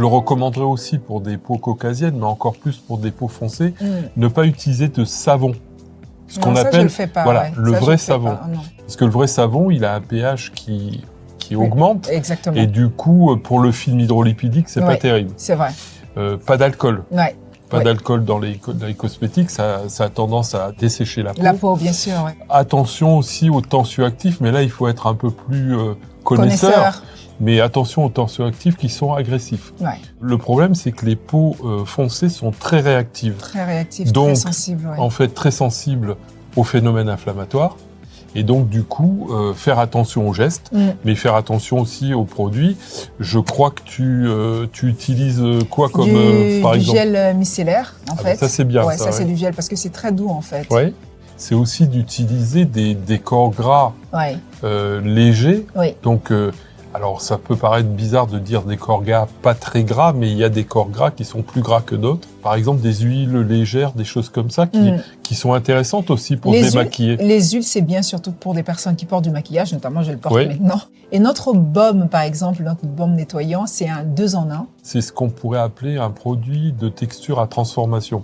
le recommanderais aussi pour des peaux caucasiennes, mais encore plus pour des peaux foncées, ne pas utiliser de savon. Ce qu'on appelle, ça, je le fais pas, voilà, ouais. le Ça, vrai je le fais savon. pas, non. Parce que le vrai savon, il a un pH qui augmente. Exactement. Et du coup, pour le film hydrolipidique, c'est pas terrible. C'est vrai. Pas d'alcool. Ouais. Pas d'alcool dans les cosmétiques, ça a tendance à dessécher la peau. La peau, bien sûr, ouais. Attention aussi aux tensioactifs, mais là, il faut être un peu plus connaisseur. Mais attention aux tensioactifs qui sont agressifs. Ouais. Le problème, c'est que les peaux foncées sont très réactives. Très réactives, donc, très sensibles. Ouais. En fait, très sensibles aux phénomènes inflammatoires. Et donc, du coup, faire attention aux gestes, mais faire attention aussi aux produits. Je crois que tu utilises quoi comme, par exemple ? Du gel micellaire, en fait. Ça, c'est bien. Ouais, ça c'est du gel, parce que c'est très doux, en fait. Oui. C'est aussi d'utiliser des corps gras légers. Oui. Donc, alors, ça peut paraître bizarre de dire des corps gras pas très gras, mais il y a des corps gras qui sont plus gras que d'autres. Par exemple, des huiles légères, des choses comme ça, qui sont intéressantes aussi pour démaquiller. Les huiles, c'est bien surtout pour des personnes qui portent du maquillage, notamment je le porte maintenant. Et notre baume, par exemple, notre baume nettoyant, c'est un 2 en 1. C'est ce qu'on pourrait appeler un produit de texture à transformation.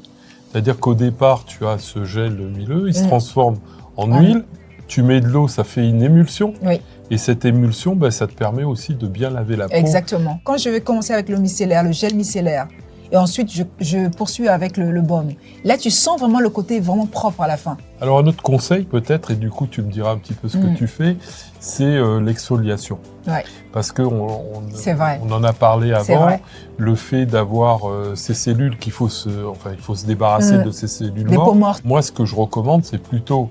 C'est-à-dire qu'au départ, tu as ce gel huileux, il se transforme en huile, tu mets de l'eau, ça fait une émulsion. Oui. Et cette émulsion, ça te permet aussi de bien laver la peau. Exactement. Quand je vais commencer avec le micellaire, le gel micellaire, et ensuite je poursuis avec le baume, là tu sens vraiment le côté vraiment propre à la fin. Alors un autre conseil peut-être, et du coup tu me diras un petit peu ce que tu fais, c'est l'exfoliation. Ouais. Parce qu'on on en a parlé C'est avant, vrai. le fait d'avoir ces cellules il faut se débarrasser de ces cellules Des peaux mortes. Moi ce que je recommande c'est plutôt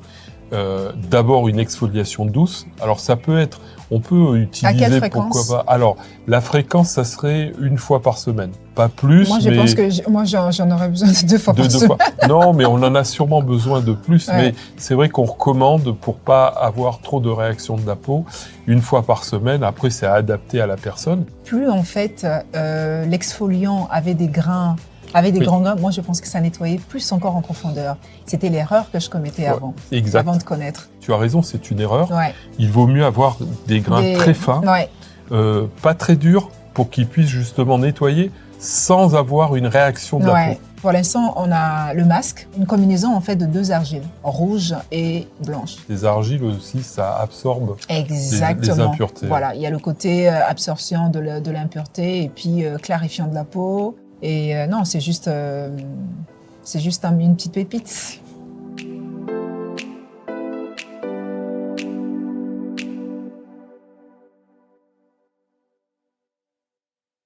d'abord une exfoliation douce. Alors ça peut être, on peut utiliser, à quelle fréquence ? Pourquoi pas. Alors la fréquence, ça serait 1 fois par semaine, pas plus. Moi je pense que j'en aurais besoin de 2 fois par semaine. Non, mais on en a sûrement besoin de plus. Mais c'est vrai qu'on recommande pour pas avoir trop de réactions de la peau 1 fois par semaine. Après c'est adapté à la personne. Plus en fait l'exfoliant avait des grains. Grands grains, moi je pense que ça nettoyait plus encore en profondeur. C'était l'erreur que je commettais avant de connaître. Tu as raison, c'est une erreur. Ouais. Il vaut mieux avoir des grains très fins, pas très durs, pour qu'ils puissent justement nettoyer sans avoir une réaction de la peau. Pour l'instant, on a le masque, une combinaison en fait de 2 argiles, rouge et blanche. Les argiles aussi, ça absorbe les impuretés. Voilà, il y a le côté absorption de l'impureté et puis clarifiant de la peau. Et non, c'est juste une petite pépite.